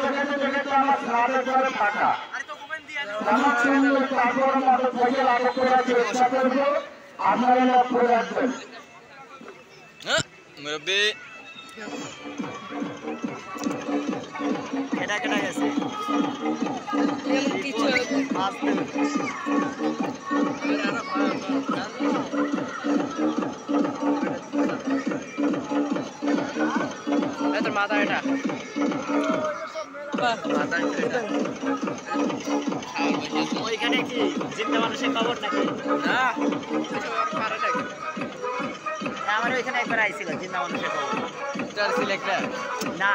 যেখানে যেখানে আমার স্নাতক করে ফাঁকা আমার সঙ্গে তারপর আমাদের পয়সা লাভ করার চেষ্টা করবো আপনারা লক্ষ্য রাখবেন মুরব্বী কেটা কেটা গেছে কিছু তোর মাথা এটা ওইখানে কি জিন্দা মানুষের খবর নাকি আমার ওইখানে একবার আইছিল জিন্দা মানুষের খবর না